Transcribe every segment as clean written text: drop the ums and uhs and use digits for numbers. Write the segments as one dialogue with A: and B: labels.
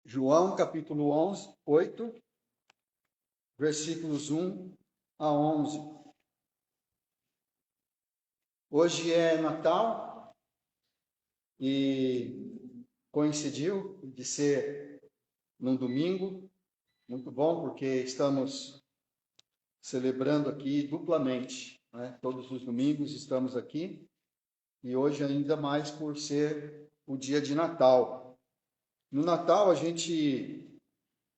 A: João capítulo 11, 8, versículos 1 a 11. Hoje é Natal e coincidiu de ser num domingo, muito bom, porque estamos celebrando aqui duplamente, né? Todos os domingos estamos aqui e hoje ainda mais por ser o dia de Natal. No Natal a gente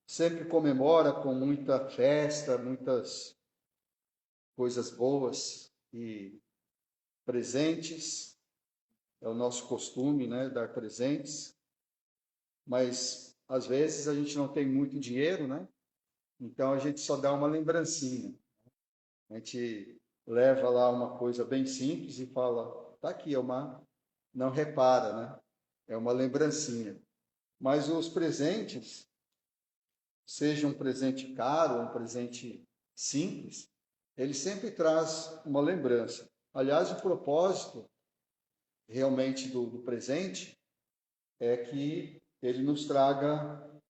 A: sempre comemora com muita festa, muitas coisas boas e presentes. É o nosso costume, né, dar presentes, mas às vezes a gente não tem muito dinheiro, né? Então a gente só dá uma lembrancinha. A gente leva lá uma coisa bem simples e fala, tá aqui, é uma, não repara, né? É uma lembrancinha. Mas os presentes, seja um presente caro, um presente simples, ele sempre traz uma lembrança. Aliás, o propósito realmente do presente é que ele nos traga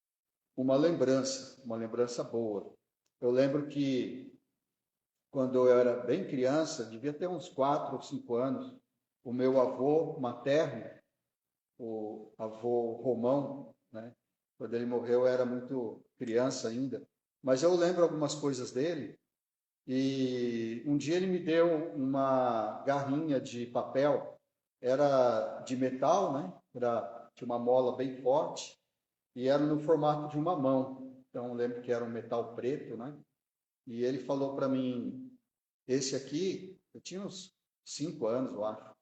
A: uma lembrança boa. Eu lembro que quando eu era bem criança, devia ter uns 4 ou 5 anos, o meu avô materno, o avô Romão, né? Quando ele morreu, eu era muito criança ainda, mas eu lembro algumas coisas dele. E um dia ele me deu uma garrinha de papel, era de metal, né? Tinha uma mola bem forte e era no formato de uma mão. Então eu lembro que era um metal preto, né? E ele falou para mim: esse aqui, eu tinha uns 5 anos, eu acho.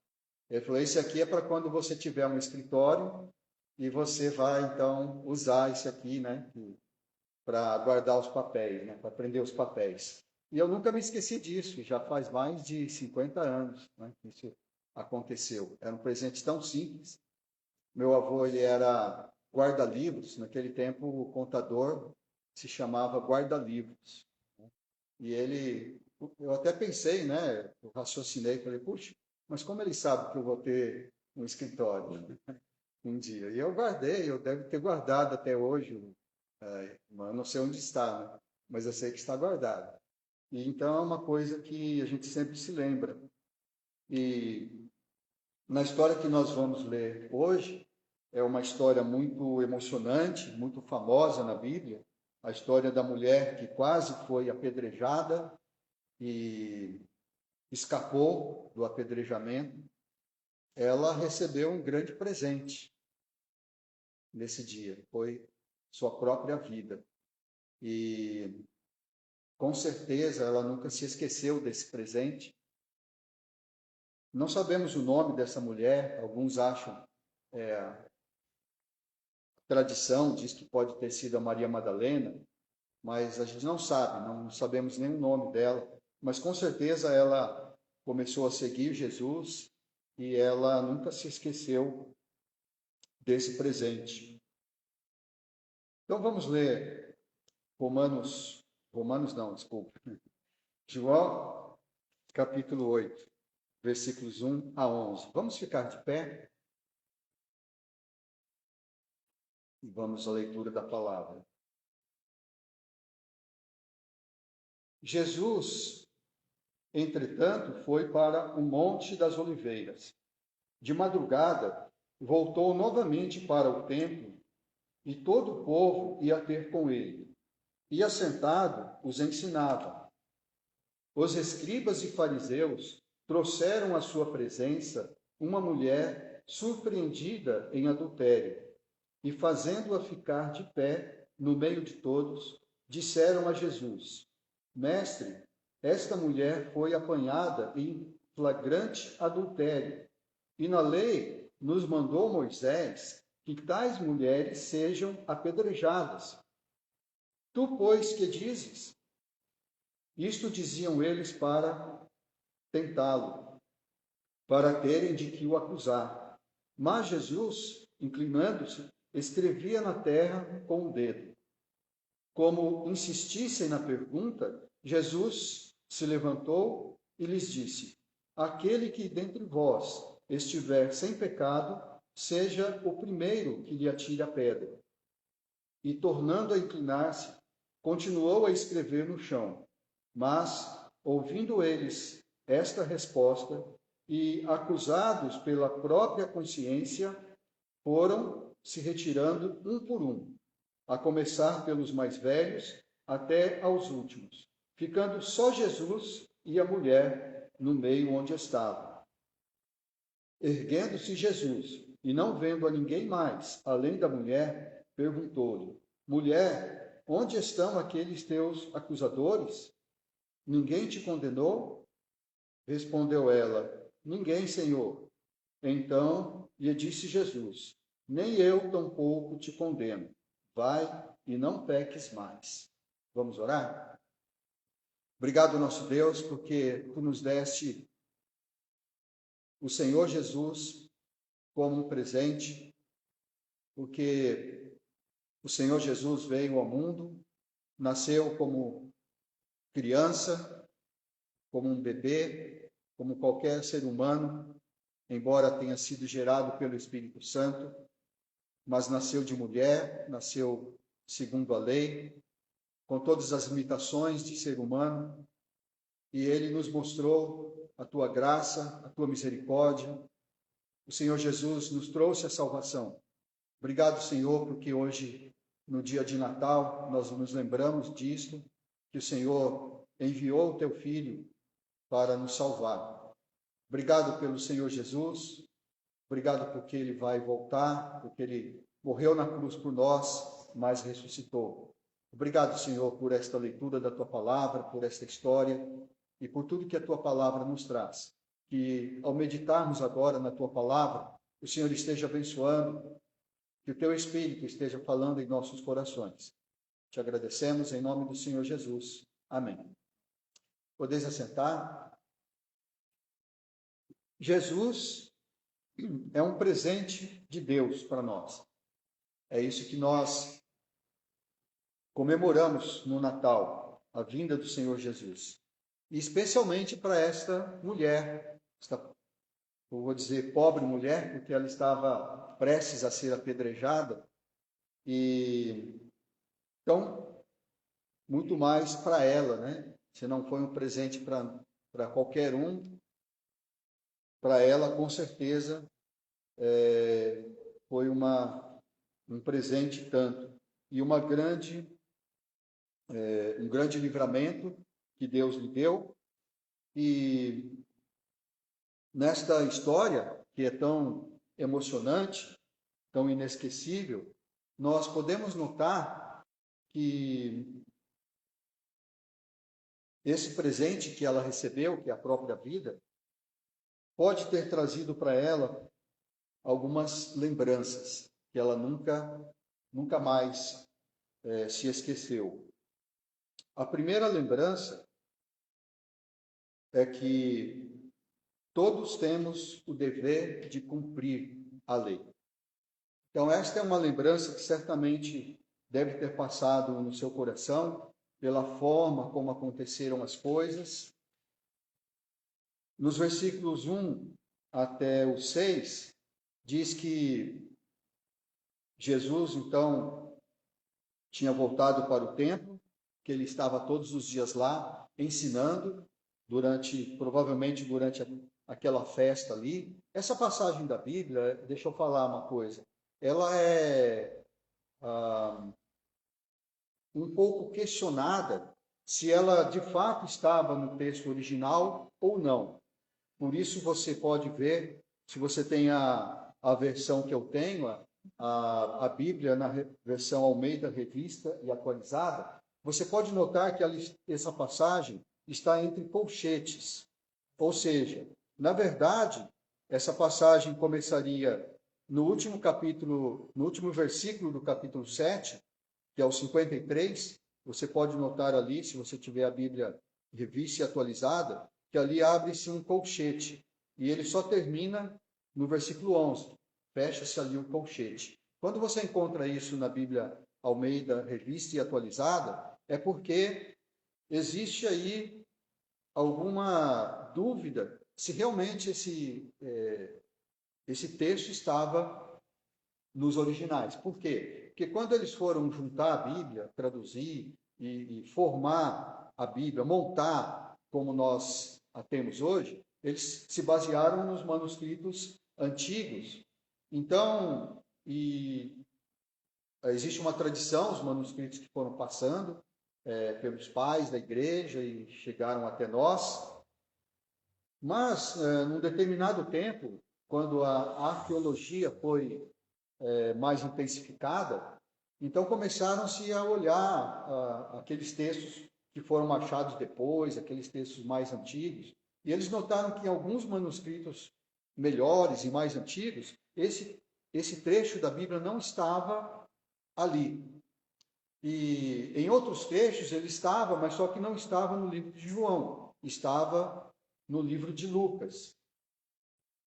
A: Ele falou: esse aqui é para quando você tiver um escritório e você vai então usar esse aqui, né? Para guardar os papéis, né? Para prender os papéis. E eu nunca me esqueci disso, já faz mais de 50 anos, né, que isso aconteceu. Era um presente tão simples. Meu avô, ele era guarda-livros, naquele tempo o contador se chamava guarda-livros. E ele, eu até pensei, né, eu raciocinei, falei, puxa, mas como ele sabe que eu vou ter um escritório, né, um dia? E eu guardei, eu devo ter guardado até hoje, eu não sei onde está, né, mas eu sei que está guardado. E então é uma coisa que a gente sempre se lembra. E na história que nós vamos ler hoje, é uma história muito emocionante, muito famosa na Bíblia, a história da mulher que quase foi apedrejada e escapou do apedrejamento. Ela recebeu um grande presente nesse dia, foi sua própria vida. E com certeza ela nunca se esqueceu desse presente. Não sabemos o nome dessa mulher, alguns acham, a tradição diz que pode ter sido a Maria Madalena, mas a gente não sabe, não sabemos nem o nome dela, mas com certeza ela começou a seguir Jesus e ela nunca se esqueceu desse presente. Então vamos ler Romanos não, desculpa, João capítulo 8, versículos 1 a 11. Vamos ficar de pé e vamos à leitura da palavra. Jesus, entretanto, foi para o Monte das Oliveiras. De madrugada, voltou novamente para o templo e todo o povo ia ter com ele. E assentado, os ensinava. Os escribas e fariseus trouxeram à sua presença uma mulher surpreendida em adultério e, fazendo-a ficar de pé no meio de todos, disseram a Jesus: Mestre, esta mulher foi apanhada em flagrante adultério, e na lei nos mandou Moisés que tais mulheres sejam apedrejadas. Tu, pois, que dizes? Isto diziam eles para tentá-lo, para terem de que o acusar. Mas Jesus, inclinando-se, escrevia na terra com o dedo. Como insistissem na pergunta, Jesus se levantou e lhes disse: Aquele que dentre vós estiver sem pecado, seja o primeiro que lhe atire a pedra. e, tornando a inclinar-se, continuou a escrever no chão. Mas, ouvindo eles esta resposta e acusados pela própria consciência, foram se retirando um por um, a começar pelos mais velhos até aos últimos, ficando só Jesus e a mulher no meio onde estava. Erguendo-se Jesus e não vendo a ninguém mais, além da mulher, perguntou-lhe: Mulher, onde estão aqueles teus acusadores? Ninguém te condenou? Respondeu ela: Ninguém, Senhor. Então lhe disse Jesus: Nem eu tampouco te condeno. Vai e não peques mais. Vamos orar? Obrigado, nosso Deus, porque tu nos deste o Senhor Jesus como um presente, porque o Senhor Jesus veio ao mundo, nasceu como criança, como um bebê, como qualquer ser humano, embora tenha sido gerado pelo Espírito Santo, mas nasceu de mulher, nasceu segundo a lei, com todas as limitações de ser humano, e ele nos mostrou a tua graça, a tua misericórdia. O Senhor Jesus nos trouxe a salvação. Obrigado, Senhor, porque hoje, no dia de Natal, nós nos lembramos disto, que o Senhor enviou o teu Filho para nos salvar. Obrigado pelo Senhor Jesus, obrigado porque ele vai voltar, porque ele morreu na cruz por nós, mas ressuscitou. Obrigado, Senhor, por esta leitura da tua palavra, por esta história e por tudo que a tua palavra nos traz. Que ao meditarmos agora na tua palavra, o Senhor esteja abençoando, que o teu Espírito esteja falando em nossos corações. Te agradecemos em nome do Senhor Jesus. Amém. Podeis assentar. Jesus é um presente de Deus para nós. É isso que nós comemoramos no Natal, a vinda do Senhor Jesus. E especialmente para esta mulher, eu vou dizer pobre mulher, porque ela estava prestes a ser apedrejada. E então, muito mais para ela, né? Se não foi um presente para qualquer um, para ela, com certeza, foi um presente tanto. E um grande livramento que Deus lhe deu. E nesta história, que é tão emocionante, tão inesquecível, nós podemos notar que esse presente que ela recebeu, que é a própria vida, pode ter trazido para ela algumas lembranças que ela nunca mais se esqueceu. A primeira lembrança é que todos temos o dever de cumprir a lei. Então, esta é uma lembrança que certamente deve ter passado no seu coração, pela forma como aconteceram as coisas. Nos versículos 1 até o 6, diz que Jesus, então, tinha voltado para o templo, que ele estava todos os dias lá, ensinando, provavelmente durante aquela festa ali. Essa passagem da Bíblia, deixa eu falar uma coisa, ela é um pouco questionada se ela de fato estava no texto original ou não. Por isso você pode ver, se você tem a versão que eu tenho, a Bíblia na versão Almeida Revista e Atualizada, você pode notar que essa passagem está entre colchetes. Ou seja, na verdade, essa passagem começaria no último capítulo, no último versículo do capítulo 7, que é o 53. Você pode notar ali, se você tiver a Bíblia Revista e Atualizada, que ali abre-se um colchete, e ele só termina no versículo 11. Fecha-se ali um colchete. Quando você encontra isso na Bíblia Almeida, Revista e Atualizada, é porque existe aí alguma dúvida se realmente esse texto estava nos originais. Por quê? Porque quando eles foram juntar a Bíblia, traduzir e formar a Bíblia, montar como nós a temos hoje, eles se basearam nos manuscritos antigos. Então, existe uma tradição, os manuscritos que foram passando pelos pais da igreja e chegaram até nós. Mas, num determinado tempo, quando a arqueologia foi mais intensificada, então começaram-se a olhar aqueles textos que foram achados depois, aqueles textos mais antigos, e eles notaram que em alguns manuscritos melhores e mais antigos, esse trecho da Bíblia não estava ali. E em outros trechos ele estava, mas só que não estava no livro de João, estava no livro de Lucas.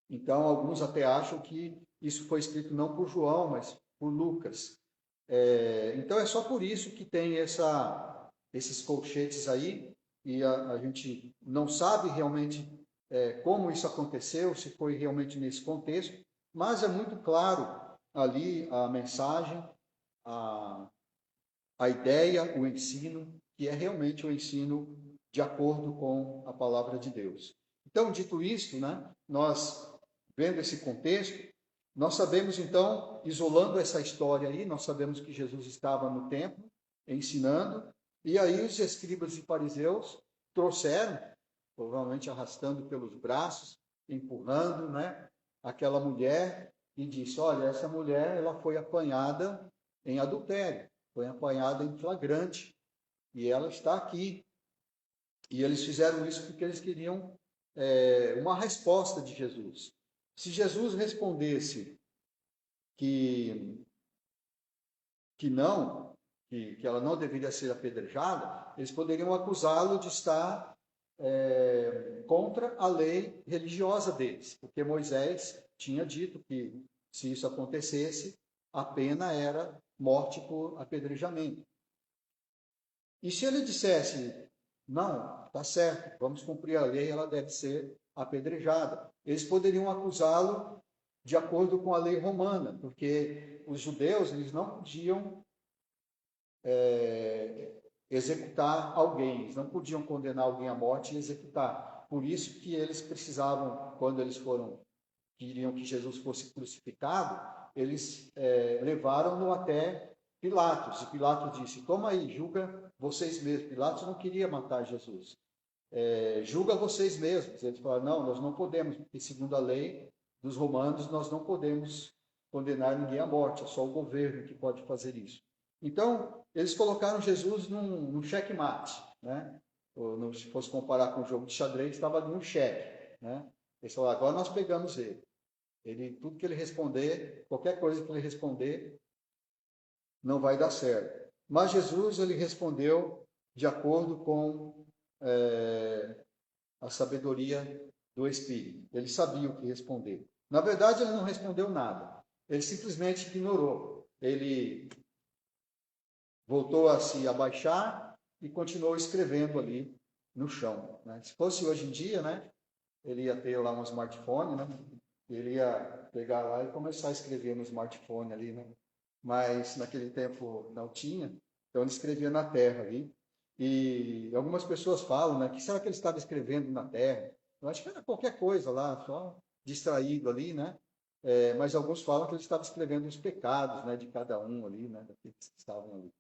A: Então, alguns até acham que isso foi escrito não por João, mas por Lucas. Então, é só por isso que tem esses colchetes aí, e a gente não sabe realmente como isso aconteceu, se foi realmente nesse contexto, mas é muito claro ali a mensagem, a ideia, o ensino, que é realmente o ensino de acordo com a palavra de Deus. Então, dito isto, né, nós, vendo esse contexto, nós sabemos, então, isolando essa história aí, nós sabemos que Jesus estava no templo, ensinando, e aí os escribas e fariseus trouxeram, provavelmente arrastando pelos braços, empurrando, né, aquela mulher, e disse, olha, essa mulher, ela foi apanhada em adultério, foi apanhada em flagrante, e ela está aqui. E eles fizeram isso porque eles queriam uma resposta de Jesus. Se Jesus respondesse que não, que ela não deveria ser apedrejada, eles poderiam acusá-lo de estar contra a lei religiosa deles, porque Moisés tinha dito que se isso acontecesse, a pena era morte por apedrejamento. E se ele dissesse, não, está certo, vamos cumprir a lei, ela deve ser apedrejada, eles poderiam acusá-lo de acordo com a lei romana, porque os judeus eles não podiam executar alguém, eles não podiam condenar alguém à morte e executar. Por isso que eles precisavam, quando eles queriam que Jesus fosse crucificado, eles levaram-no até Pilatos. E Pilatos disse, toma aí, julga vocês mesmos. Pilatos não queria matar Jesus. Julga vocês mesmos. Eles falaram, não, nós não podemos, porque segundo a lei dos romanos, nós não podemos condenar ninguém à morte, é só o governo que pode fazer isso. Então, eles colocaram Jesus num checkmate, né? Ou, se fosse comparar com o jogo de xadrez, estava ali um cheque, né? Eles falaram, agora nós pegamos ele. Tudo que ele responder, qualquer coisa que ele responder, não vai dar certo. Mas Jesus, ele respondeu de acordo com a sabedoria do Espírito. Ele sabia o que responder. Na verdade, ele não respondeu nada. Ele simplesmente ignorou. Ele voltou a se abaixar e continuou escrevendo ali no chão, né? Se fosse hoje em dia, né, ele ia ter lá um smartphone, né? Ele ia pegar lá e começar a escrever no smartphone ali, né? Mas naquele tempo não tinha, então ele escrevia na terra ali. E algumas pessoas falam, né, que será que ele estava escrevendo na terra? Eu acho que era qualquer coisa lá, só distraído ali, né? Mas alguns falam que ele estava escrevendo os pecados, né, de cada um ali, né, daqueles que estavam ali.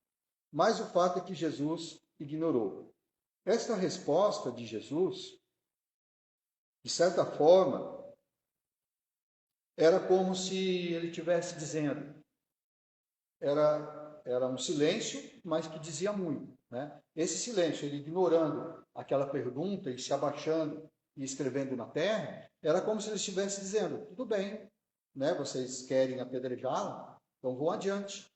A: Mas o fato é que Jesus ignorou. Esta resposta de Jesus, de certa forma, era como se ele estivesse dizendo, era um silêncio, mas que dizia muito, né? Esse silêncio, ele ignorando aquela pergunta e se abaixando e escrevendo na terra, era como se ele estivesse dizendo, tudo bem, né? Vocês querem apedrejá-la? Então vão adiante.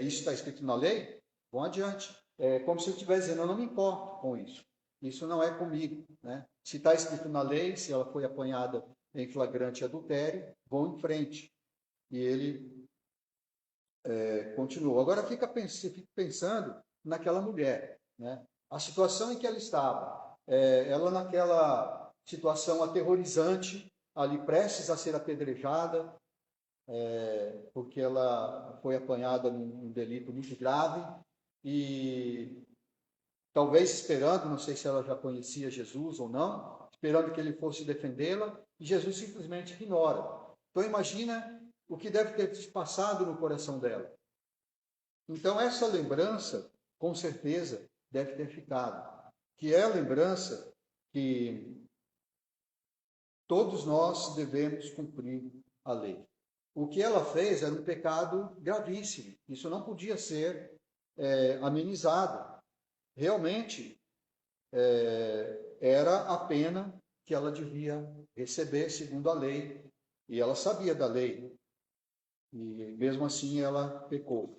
A: Isso está escrito na lei? Vão adiante. É como se ele estivesse dizendo, eu não me importo com isso. Isso não é comigo, né? Se está escrito na lei, se ela foi apanhada em flagrante adultério, vão em frente. E ele continuou. Agora fico pensando naquela mulher, né? A situação em que ela estava, ela naquela situação aterrorizante, ali prestes a ser apedrejada, porque ela foi apanhada num delito muito grave e talvez esperando, não sei se ela já conhecia Jesus ou não, esperando que ele fosse defendê-la, e Jesus simplesmente ignora. Então imagina o que deve ter se passado no coração dela. Então essa lembrança, com certeza, deve ter ficado, que é a lembrança que todos nós devemos cumprir a lei. O que ela fez era um pecado gravíssimo. Isso não podia ser amenizado. Realmente, era a pena que ela devia receber segundo a lei. E ela sabia da lei. E mesmo assim ela pecou.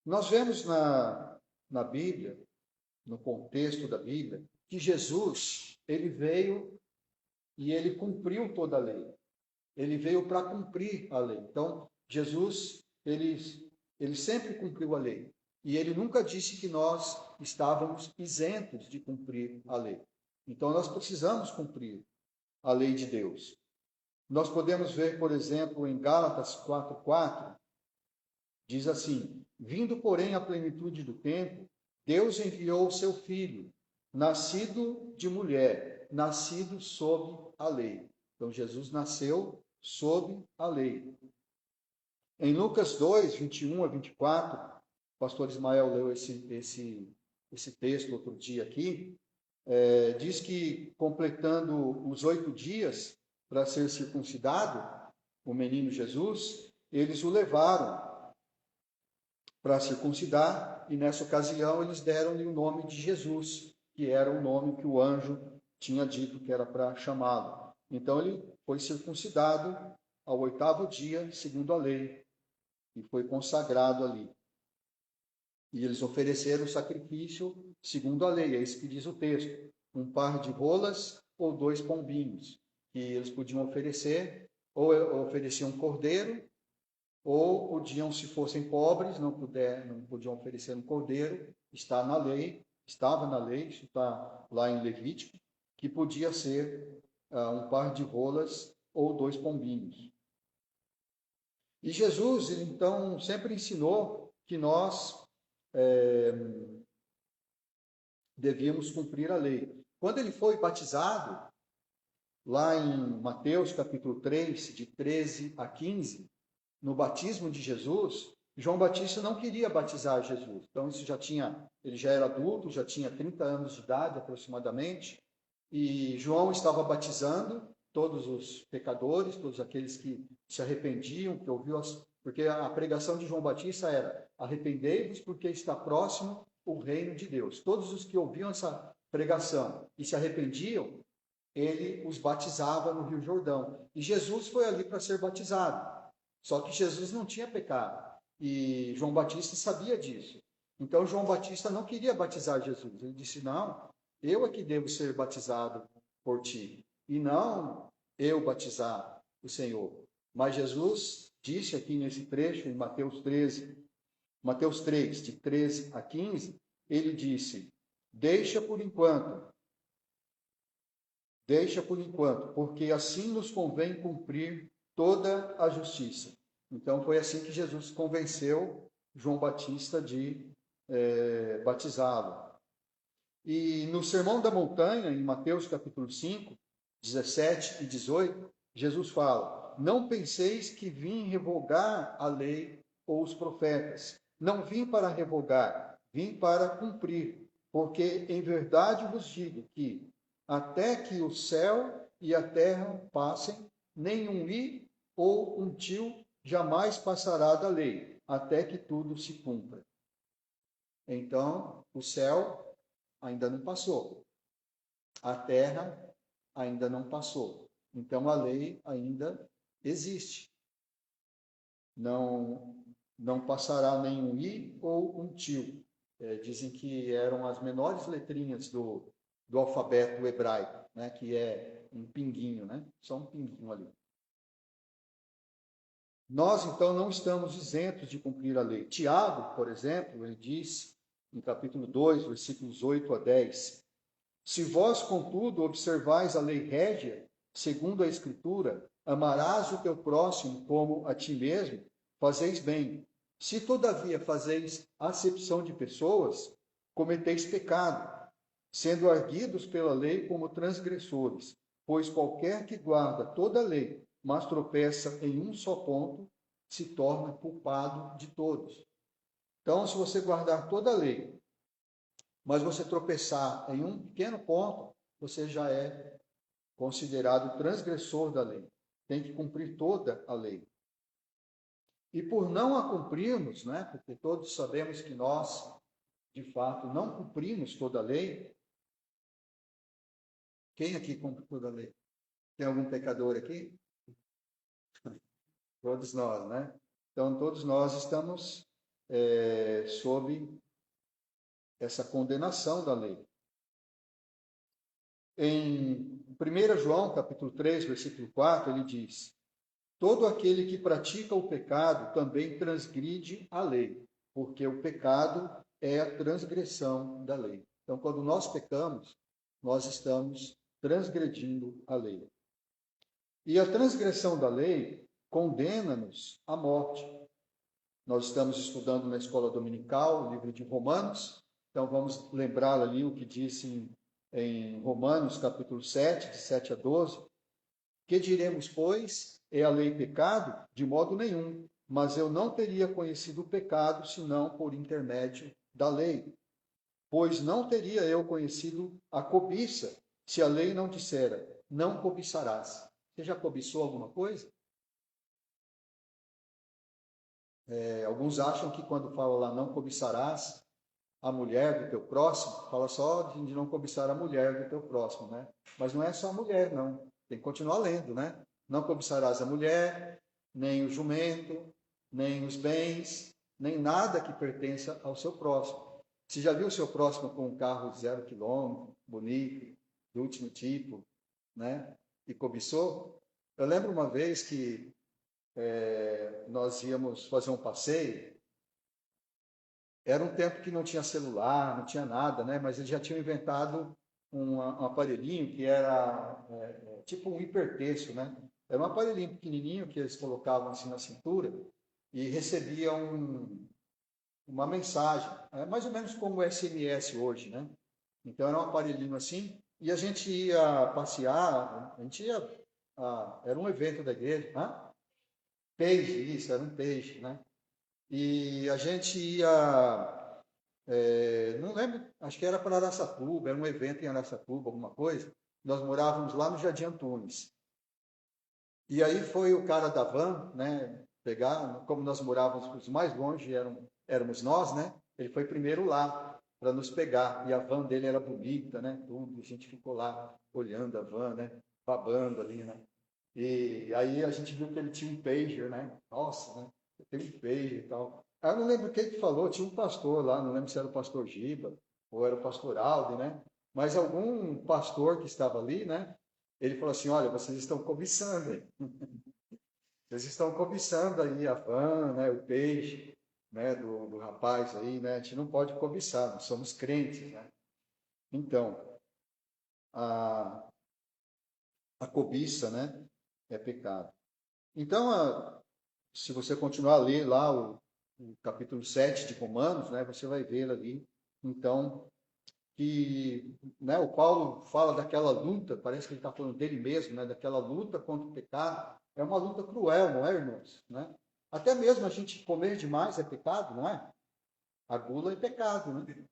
A: Nós vemos na Bíblia, no contexto da Bíblia, que Jesus, ele veio e ele cumpriu toda a lei. Ele veio para cumprir a lei. Então, Jesus, ele sempre cumpriu a lei. E ele nunca disse que nós estávamos isentos de cumprir a lei. Então, nós precisamos cumprir a lei de Deus. Nós podemos ver, por exemplo, em Gálatas 4:4, diz assim: vindo, porém, à plenitude do tempo, Deus enviou o seu Filho, nascido de mulher, nascido sob a lei. Então, Jesus nasceu sob a lei. Em Lucas 2, 21 a 24, o pastor Ismael leu esse texto outro dia aqui, diz que completando os 8 dias para ser circuncidado, o menino Jesus, eles o levaram para circuncidar, e nessa ocasião eles deram-lhe o nome de Jesus, que era o nome que o anjo tinha dito que era para chamá-lo. Então ele foi circuncidado ao 8º dia, segundo a lei, e foi consagrado ali. E eles ofereceram o sacrifício segundo a lei, é isso que diz o texto: um par de rolas ou 2 pombinhos, que eles podiam oferecer, ou ofereciam um cordeiro, ou podiam, se fossem pobres, não podiam oferecer um cordeiro, estava na lei, isso está lá em Levítico, que podia ser um par de rolas ou 2 pombinhos. E Jesus, então, sempre ensinou que nós devíamos cumprir a lei. Quando ele foi batizado, lá em Mateus capítulo 3, de 13 a 15, no batismo de Jesus, João Batista não queria batizar Jesus. Então ele já era adulto, já tinha 30 anos de idade aproximadamente, e João estava batizando todos os pecadores, todos aqueles que se arrependiam, que ouviu porque a pregação de João Batista era: arrependei-vos porque está próximo o reino de Deus. Todos os que ouviam essa pregação e se arrependiam, ele os batizava no Rio Jordão. E Jesus foi ali para ser batizado. Só que Jesus não tinha pecado. E João Batista sabia disso. Então João Batista não queria batizar Jesus. Ele disse: não, eu é que devo ser batizado por ti, e não eu batizar o Senhor. Mas Jesus disse aqui nesse trecho, em Mateus 3, de 13 a 15, ele disse: deixa por enquanto, porque assim nos convém cumprir toda a justiça. Então foi assim que Jesus convenceu João Batista de batizá-lo. E no Sermão da Montanha, em Mateus capítulo 5, 17 e 18, Jesus fala: não penseis que vim revogar a lei ou os profetas. Não vim para revogar, vim para cumprir. Porque em verdade vos digo que até que o céu e a terra passem, nenhum i ou um tio jamais passará da lei, até que tudo se cumpra. Então, o céu ainda não passou. A terra ainda não passou. Então, a lei ainda existe. Não passará nenhum i ou um tio. Dizem que eram as menores letrinhas do alfabeto hebraico, né? Que é um pinguinho, né? Só um pinguinho ali. Nós, então, não estamos isentos de cumprir a lei. Tiago, por exemplo, ele diz, no capítulo 2, versículos 8 a 10, se vós, contudo, observais a lei régia, segundo a Escritura, Amarás o teu próximo como a ti mesmo, fazeis bem. Se todavia fazeis acepção de pessoas, cometeis pecado, sendo arguidos pela lei como transgressores. Pois qualquer que guarda toda a lei, mas tropeça em um só ponto, se torna culpado de todos. Então, se você guardar toda a lei, mas você tropeçar em um pequeno ponto, você já é considerado transgressor da lei. Tem que cumprir toda a lei. E por não a cumprirmos, né, porque todos sabemos que nós, de fato, não cumprimos toda a lei. Quem aqui cumpre toda a lei? Tem algum pecador aqui? Todos nós, né? Então, todos nós estamos sob essa condenação da lei. Em 1 João, capítulo 3, versículo 4, ele diz: todo aquele que pratica o pecado também transgride a lei, porque o pecado é a transgressão da lei. Então, quando nós pecamos, nós estamos transgredindo a lei. E a transgressão da lei condena-nos à morte. Nós estamos estudando na escola dominical o livro de Romanos, então vamos lembrar ali o que disse em Romanos, capítulo 7, de 7 a 12. Que diremos, pois? É a lei pecado? De modo nenhum. Mas eu não teria conhecido o pecado, senão por intermédio da lei. Pois não teria eu conhecido a cobiça, se a lei não dissera, não cobiçarás. Você já cobiçou alguma coisa? Alguns acham que quando fala lá, não cobiçarás a mulher do teu próximo, fala só de não cobiçar a mulher do teu próximo, né? Mas não é só a mulher, não. Tem que continuar lendo, né? Não cobiçarás a mulher, nem o jumento, nem os bens, nem nada que pertença ao seu próximo. Você já viu o seu próximo com um carro de 0 quilômetro, bonito, do último tipo, né? E cobiçou? Eu lembro uma vez que nós íamos fazer um passeio. Era um tempo que não tinha celular, não tinha nada, né? Mas eles já tinham inventado um aparelhinho que era tipo um hipertexto, né? Era um aparelhinho pequenininho que eles colocavam assim na cintura e recebia uma mensagem, mais ou menos como o SMS hoje, né? Então era um aparelhinho assim e a gente ia passear, a gente ia, era um evento da igreja, né? Page, isso, era um page, né? E a gente ia, não lembro, acho que era para Araçatuba, era um evento em Araçatuba, alguma coisa. Nós morávamos lá no Jardim Antunes. E aí foi o cara da van, né, pegar, como nós morávamos os mais longe, éramos nós, né? Ele foi primeiro lá para nos pegar. E a van dele era bonita, né? Tudo, a gente ficou lá olhando a van, né? Babando ali, né? E aí a gente viu que ele tinha um pager, né? Nossa, né? Tem um pager e tal. Aí eu não lembro quem que falou, tinha um pastor lá, não lembro se era o pastor Giba ou era o pastor Aldi, né? Mas algum pastor que estava ali, né? Ele falou assim: olha, vocês estão cobiçando aí. Vocês estão cobiçando aí a van, né? O peixe, né? Do rapaz aí, né? A gente não pode cobiçar, nós somos crentes, né? Então, a cobiça, né? É pecado. Então, se você continuar a ler lá o capítulo 7 de Romanos, né, você vai ver ali, então, que né, o Paulo fala daquela luta, parece que ele está falando dele mesmo, né, daquela luta contra o pecado. É uma luta cruel, não é, irmãos? Né? Até mesmo a gente comer demais é pecado, não é? A gula é pecado, né?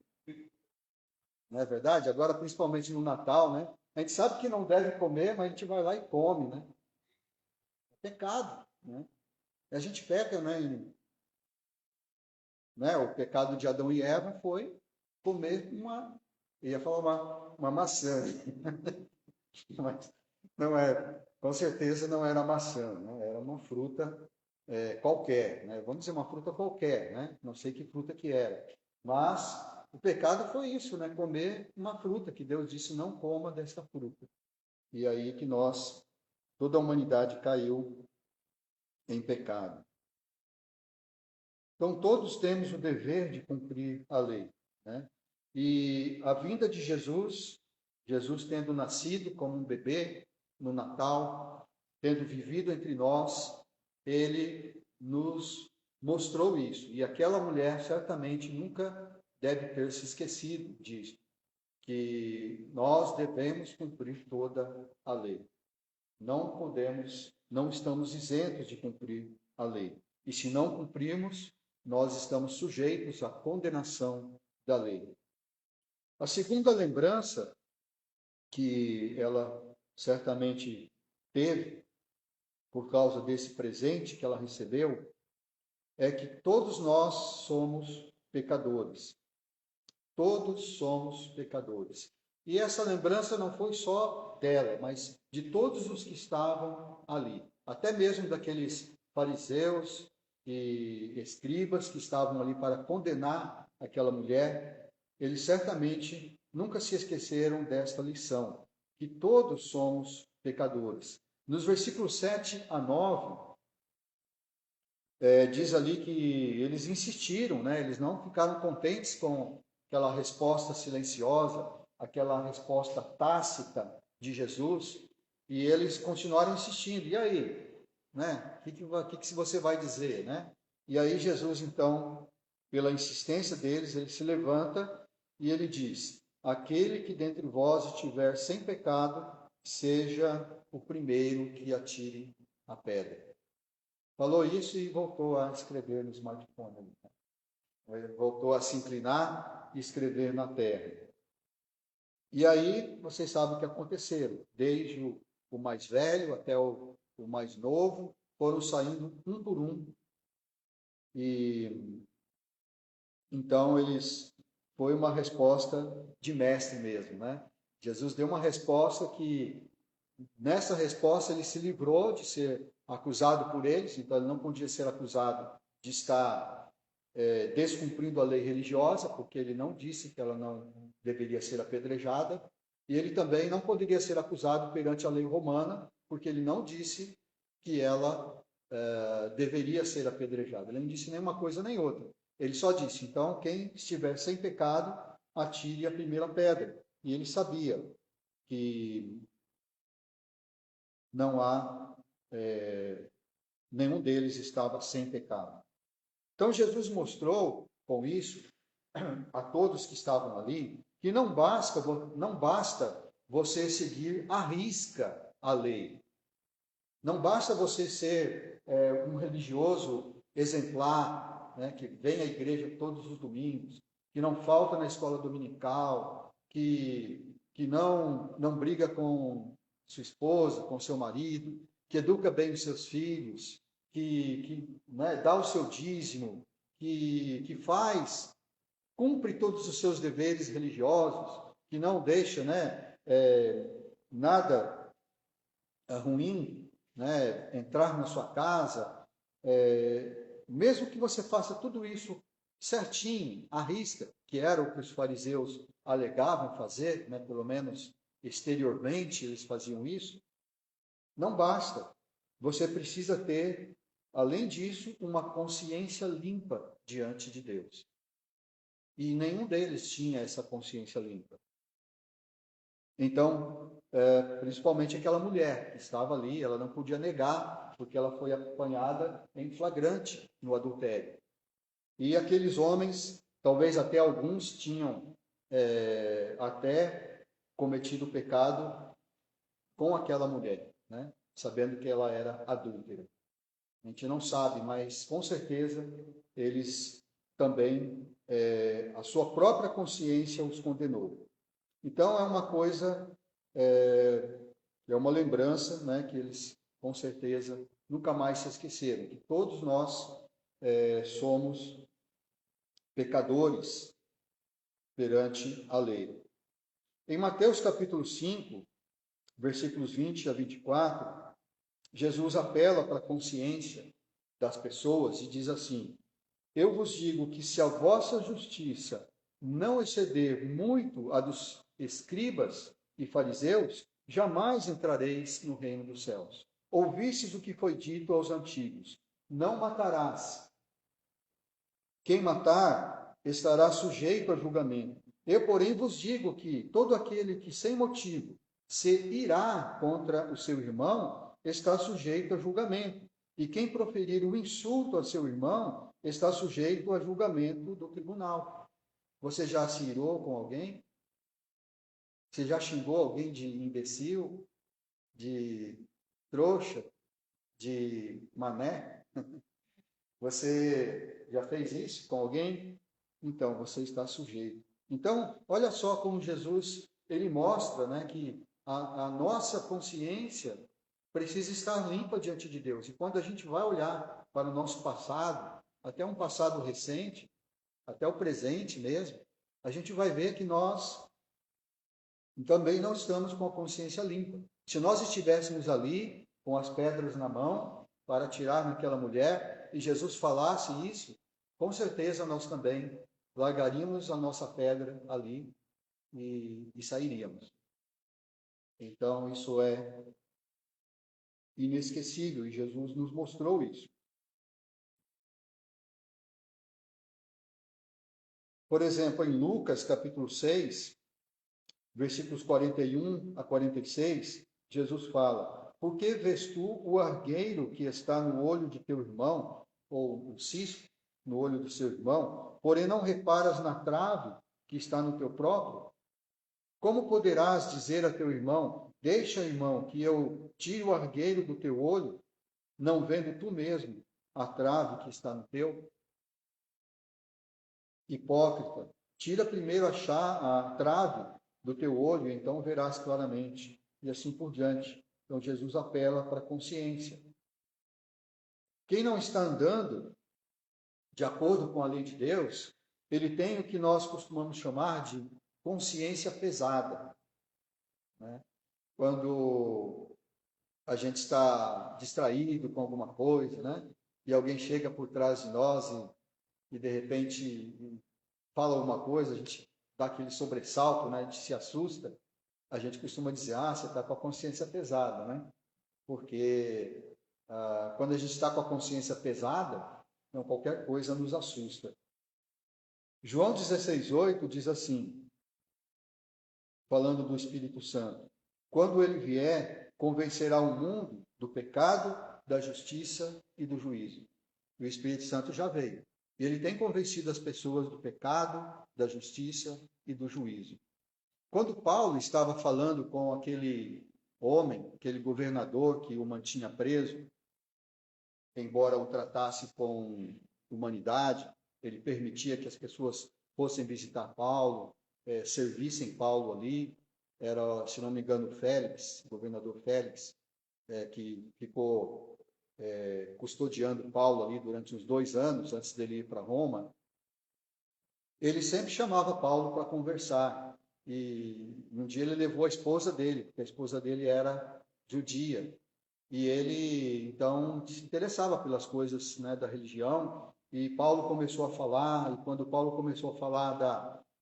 A: Não é verdade? Agora, principalmente no Natal, né? A gente sabe que não deve comer, mas a gente vai lá e come, né? É pecado, né? E a gente peca, né, né? O pecado de Adão e Eva foi comer ia falar uma maçã, mas não era, com certeza não era maçã, né? Era uma fruta qualquer, né? Vamos dizer uma fruta qualquer, né? Não sei que fruta que era, mas o pecado foi isso, né? Comer uma fruta que Deus disse não coma desta fruta. E aí que toda a humanidade caiu em pecado. Então, todos temos o dever de cumprir a lei, né? E a vinda de Jesus, Jesus tendo nascido como um bebê no Natal, tendo vivido entre nós, ele nos mostrou isso. E aquela mulher certamente nunca deve ter se esquecido disso, que nós devemos cumprir toda a lei. Não estamos isentos de cumprir a lei. E se não cumprirmos, nós estamos sujeitos à condenação da lei. A segunda lembrança que ela certamente teve, por causa desse presente que ela recebeu, é que todos nós somos pecadores. Todos somos pecadores. E essa lembrança não foi só dela, mas de todos os que estavam ali. Até mesmo daqueles fariseus e escribas que estavam ali para condenar aquela mulher. Eles certamente nunca se esqueceram desta lição, que todos somos pecadores. Nos versículos 7 a 9, diz ali que eles insistiram, né? Eles não ficaram contentes com aquela resposta silenciosa, aquela resposta tácita de Jesus, e eles continuaram insistindo. E aí? Né? O que você vai dizer? Né? E aí Jesus, então, pela insistência deles, ele se levanta e ele diz: aquele que dentre vós estiver sem pecado, seja o primeiro que atire a pedra. Falou isso e voltou a escrever no smartphone. Voltou a se inclinar e escrever na terra. E aí, vocês sabem o que aconteceu. Desde o mais velho até o mais novo, foram saindo um por um. E então, foi uma resposta de mestre mesmo, né? Jesus deu uma resposta que, nessa resposta, ele se livrou de ser acusado por eles, então ele não podia ser acusado de estar descumprindo a lei religiosa, porque ele não disse que ela não deveria ser apedrejada, e ele também não poderia ser acusado perante a lei romana, porque ele não disse que ela deveria ser apedrejada. Ele não disse nenhuma coisa nem outra. Ele só disse, então, quem estiver sem pecado, atire a primeira pedra. E ele sabia que não há, nenhum deles estava sem pecado. Então, Jesus mostrou com isso a todos que estavam ali que não basta você seguir à risca a lei. Não basta você ser um religioso exemplar, né, que vem à igreja todos os domingos, que não falta na escola dominical, que não briga com sua esposa, com seu marido, que educa bem os seus filhos, que dá o seu dízimo, que cumpre todos os seus deveres religiosos, que não deixa nada ruim entrar na sua casa, mesmo que você faça tudo isso certinho, à risca, que era o que os fariseus alegavam fazer, pelo menos exteriormente eles faziam isso, não basta. Você precisa ter, além disso, uma consciência limpa diante de Deus. E nenhum deles tinha essa consciência limpa. Então, principalmente aquela mulher que estava ali, ela não podia negar, porque ela foi apanhada em flagrante no adultério. E aqueles homens, talvez até alguns, tinham até cometido pecado com aquela mulher, né? Sabendo que ela era adúltera. A gente não sabe, mas com certeza eles também, a sua própria consciência os condenou. Então é uma coisa, é uma lembrança, né, que eles com certeza nunca mais se esqueceram, que todos nós somos pecadores perante a lei. Em Mateus capítulo 5, versículos 20 a 24, Jesus apela para a consciência das pessoas e diz assim: eu vos digo que se a vossa justiça não exceder muito a dos escribas e fariseus, jamais entrareis no reino dos céus. Ouvistes o que foi dito aos antigos: não matarás. Quem matar estará sujeito a julgamento. Eu, porém, vos digo que todo aquele que sem motivo se irá contra o seu irmão está sujeito a julgamento. E quem proferir um insulto a seu irmão está sujeito a julgamento do tribunal. Você já se irou com alguém? Você já xingou alguém de imbecil, de trouxa, de mané? Você já fez isso com alguém? Então, você está sujeito. Então, olha só como Jesus ele mostra, né, que a nossa consciência precisa estar limpa diante de Deus. E quando a gente vai olhar para o nosso passado, até um passado recente, até o presente mesmo, a gente vai ver que nós também não estamos com a consciência limpa. Se nós estivéssemos ali com as pedras na mão para atirar naquela mulher e Jesus falasse isso, com certeza nós também largaríamos a nossa pedra ali e sairíamos. Então, isso é inesquecível e Jesus nos mostrou isso. Por exemplo, em Lucas, capítulo 6, versículos 41 a 46, Jesus fala: Por que vês tu o argueiro que está no olho de teu irmão, ou o cisco no olho do seu irmão, porém não reparas na trave que está no teu próprio? Como poderás dizer a teu irmão: Deixa, irmão, que eu tire o argueiro do teu olho, não vendo tu mesmo a trave que está no teu? Hipócrita, tira primeiro a trave do teu olho, e então verás claramente, e assim por diante. Então Jesus apela para a consciência. Quem não está andando de acordo com a lei de Deus, ele tem o que nós costumamos chamar de consciência pesada, né? Quando a gente está distraído com alguma coisa, né? E alguém chega por trás de nós e de repente fala alguma coisa, a gente dá aquele sobressalto, né? A gente se assusta. A gente costuma dizer, você está com a consciência pesada, né? Porque quando a gente está com a consciência pesada, não, qualquer coisa nos assusta. João 16,8 diz assim, falando do Espírito Santo: Quando ele vier, convencerá o mundo do pecado, da justiça e do juízo. E o Espírito Santo já veio. E ele tem convencido as pessoas do pecado, da justiça e do juízo. Quando Paulo estava falando com aquele homem, aquele governador que o mantinha preso, embora o tratasse com humanidade, ele permitia que as pessoas fossem visitar Paulo, servissem Paulo ali. Era, se não me engano, Félix, o governador Félix, que ficou custodiando Paulo ali durante uns 2 anos, antes dele ir para Roma. Ele sempre chamava Paulo para conversar. E um dia ele levou a esposa dele, porque a esposa dele era judia. E ele, então, se interessava pelas coisas, né, da religião. E Paulo começou a falar, e quando Paulo começou a falar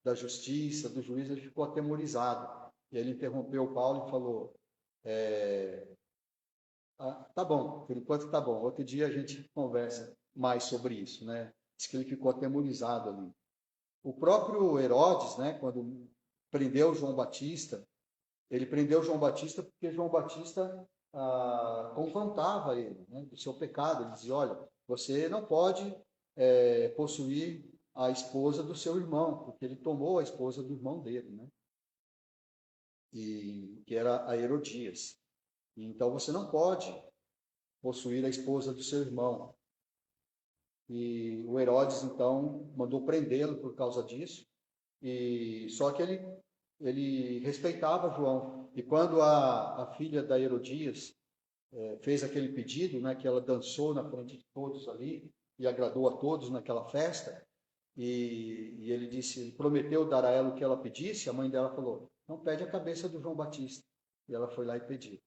A: da justiça, do juízo, ele ficou atemorizado. E ele interrompeu Paulo e falou: tá bom, por enquanto tá bom. Outro dia a gente conversa mais sobre isso, né? Diz que ele ficou atemorizado ali. O próprio Herodes, né, quando prendeu João Batista, ele prendeu João Batista porque João Batista confrontava ele, né, do seu pecado. Ele dizia: olha, você não pode possuir a esposa do seu irmão, porque ele tomou a esposa do irmão dele, né? E que era a Herodias. E, então você não pode possuir a esposa do seu irmão. E o Herodes então mandou prendê-lo por causa disso. E só que ele respeitava João. E quando a filha da Herodias fez aquele pedido, né, que ela dançou na frente de todos ali e agradou a todos naquela festa, e ele disse, ele prometeu dar a ela o que ela pedisse. A mãe dela falou: não, pede a cabeça do João Batista. E ela foi lá e pediu.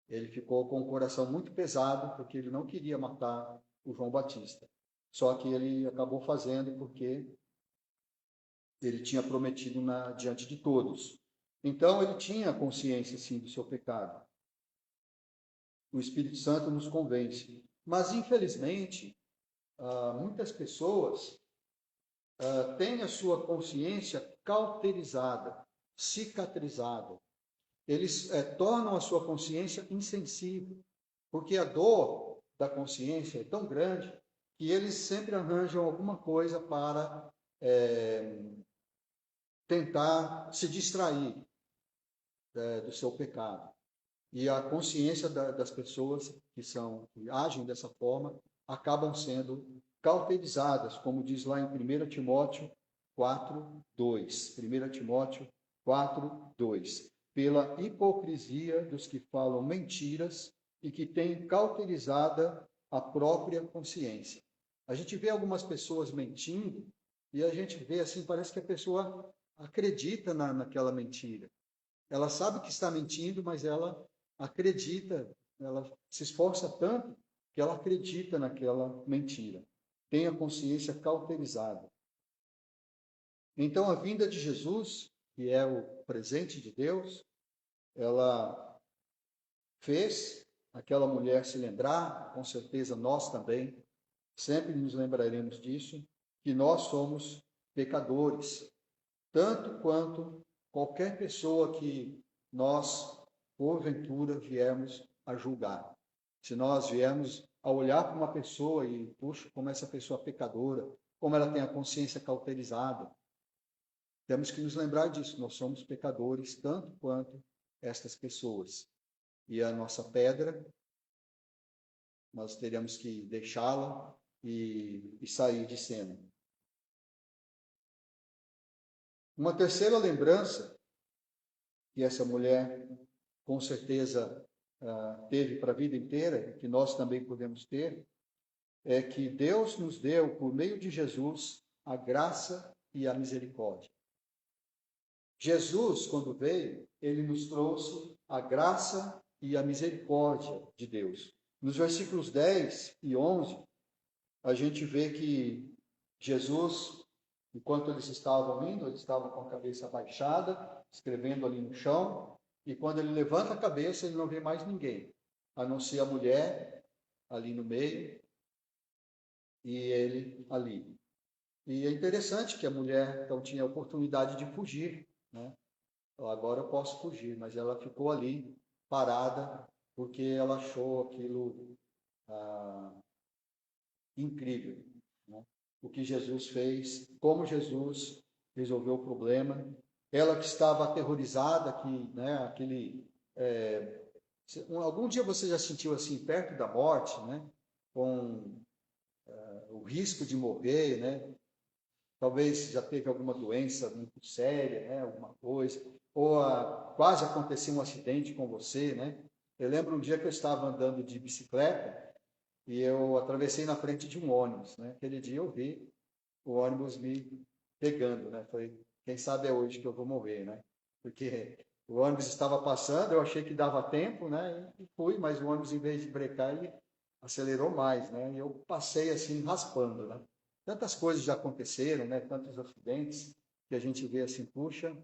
A: Ele ficou com o coração muito pesado, porque ele não queria matar o João Batista. Só que ele acabou fazendo porque ele tinha prometido diante de todos. Então, ele tinha consciência, sim, do seu pecado. O Espírito Santo nos convence. Mas, infelizmente, muitas pessoas têm a sua consciência cauterizada, cicatrizada. Eles tornam a sua consciência insensível. Porque a dor da consciência é tão grande que eles sempre arranjam alguma coisa para tentar se distrair do seu pecado. E a consciência das pessoas que agem dessa forma acabam sendo cauterizadas, como diz lá em 1 Timóteo 4:2. 1 Timóteo 4:2. Pela hipocrisia dos que falam mentiras e que têm cauterizada a própria consciência. A gente vê algumas pessoas mentindo e a gente vê assim, parece que a pessoa acredita naquela mentira. Ela sabe que está mentindo, mas ela acredita, ela se esforça tanto que ela acredita naquela mentira. Tem a consciência cauterizada. Então, a vinda de Jesus, que é o presente de Deus, ela fez aquela mulher se lembrar, com certeza nós também, sempre nos lembraremos disso, que nós somos pecadores, tanto quanto qualquer pessoa que nós, porventura, viemos a julgar. Se nós viemos a olhar para uma pessoa e, puxa, como essa pessoa é pecadora, como ela tem a consciência cauterizada, temos que nos lembrar disso. Nós somos pecadores tanto quanto estas pessoas. E a nossa pedra, nós teríamos que deixá-la e sair de cena. Uma terceira lembrança que essa mulher, com certeza, teve para a vida inteira, que nós também podemos ter, é que Deus nos deu, por meio de Jesus, a graça e a misericórdia. Jesus, quando veio, ele nos trouxe a graça e a misericórdia de Deus. Nos versículos 10 e 11, a gente vê que Jesus, enquanto eles estavam indo, eles estavam com a cabeça abaixada, escrevendo ali no chão, e quando ele levanta a cabeça, ele não vê mais ninguém, a não ser a mulher ali no meio e ele ali. E é interessante que a mulher então tinha a oportunidade de fugir, né? Então, agora eu posso fugir, mas ela ficou ali parada porque ela achou aquilo incrível, né? O que Jesus fez, como Jesus resolveu o problema. Ela que estava aterrorizada, que, né, algum dia você já sentiu assim perto da morte, né, com o risco de morrer, né? Talvez já teve alguma doença muito séria, né, alguma coisa, ou quase aconteceu um acidente com você, né? Eu lembro um dia que eu estava andando de bicicleta e eu atravessei na frente de um ônibus, né? Aquele dia eu vi o ônibus me pegando, né? Falei, quem sabe é hoje que eu vou morrer, né? Porque o ônibus estava passando, eu achei que dava tempo, né? E fui, mas o ônibus, em vez de brecar, ele acelerou mais, né? E eu passei assim, raspando, né? Tantas coisas já aconteceram, né? Tantos acidentes que a gente vê assim, puxa.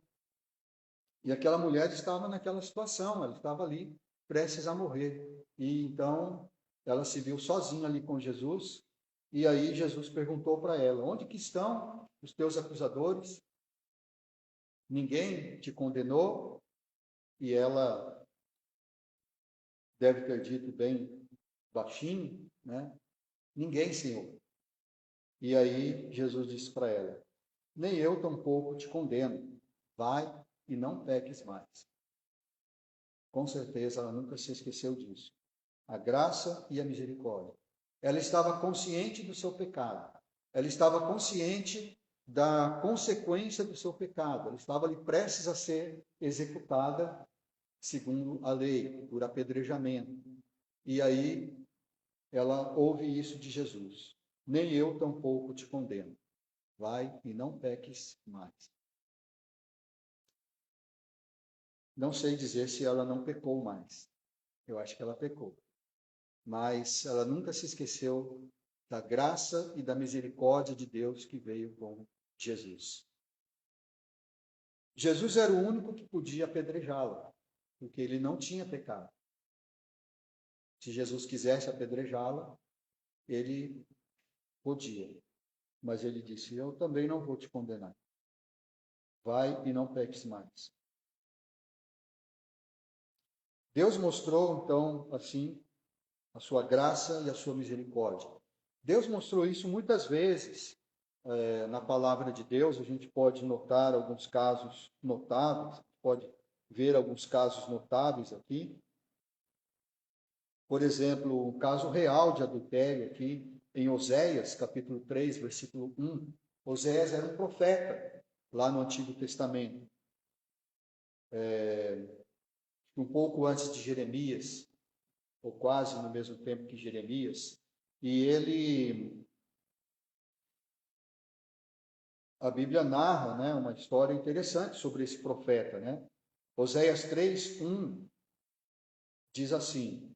A: E aquela mulher estava naquela situação, ela estava ali, prestes a morrer. E então, ela se viu sozinha ali com Jesus, e aí Jesus perguntou para ela: onde que estão os teus acusadores? Ninguém te condenou? E ela deve ter dito bem baixinho, né? Ninguém, Senhor. E aí Jesus disse para ela: nem eu tampouco te condeno. Vai e não peques mais. Com certeza ela nunca se esqueceu disso. A graça e a misericórdia. Ela estava consciente do seu pecado. Ela estava consciente da consequência do seu pecado. Ela estava ali prestes a ser executada segundo a lei, por apedrejamento. E aí ela ouve isso de Jesus: nem eu tampouco te condeno. Vai e não peques mais. Não sei dizer se ela não pecou mais. Eu acho que ela pecou. Mas ela nunca se esqueceu da graça e da misericórdia de Deus que veio com Jesus. Jesus era o único que podia apedrejá-la, porque ele não tinha pecado. Se Jesus quisesse apedrejá-la, ele podia. Mas ele disse: eu também não vou te condenar. Vai e não peques mais. Deus mostrou, então, assim, a sua graça e a sua misericórdia. Deus mostrou isso muitas vezes na palavra de Deus. A gente pode notar alguns casos notáveis, pode ver alguns casos notáveis aqui. Por exemplo, um caso real de adultério aqui em Oséias, capítulo 3, versículo 1. Oséias era um profeta lá no Antigo Testamento. Um pouco antes de Jeremias, ou quase no mesmo tempo que Jeremias. E a Bíblia narra, né, uma história interessante sobre esse profeta, né? Oséias 3, 1 diz assim: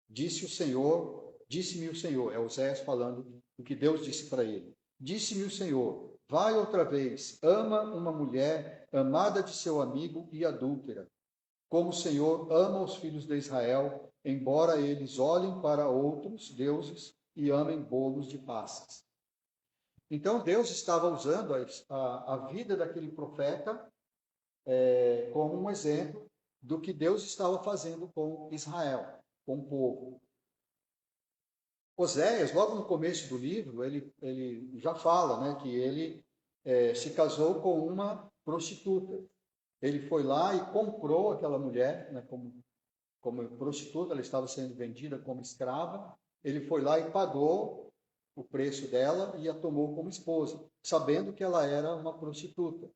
A: disse-me o Senhor, é Oséias falando o que Deus disse para ele. Disse-me o Senhor, vai outra vez, ama uma mulher amada de seu amigo e adúltera, como o Senhor ama os filhos de Israel, embora eles olhem para outros deuses e amem bolos de passas. Então Deus estava usando a vida daquele profeta como um exemplo do que Deus estava fazendo com Israel, com o povo. Oséias, logo no começo do livro, ele já fala, né, que ele se casou com uma prostituta. Ele foi lá e comprou aquela mulher, né, como prostituta, ela estava sendo vendida como escrava. Ele foi lá e pagou o preço dela e a tomou como esposa, sabendo que ela era uma prostituta.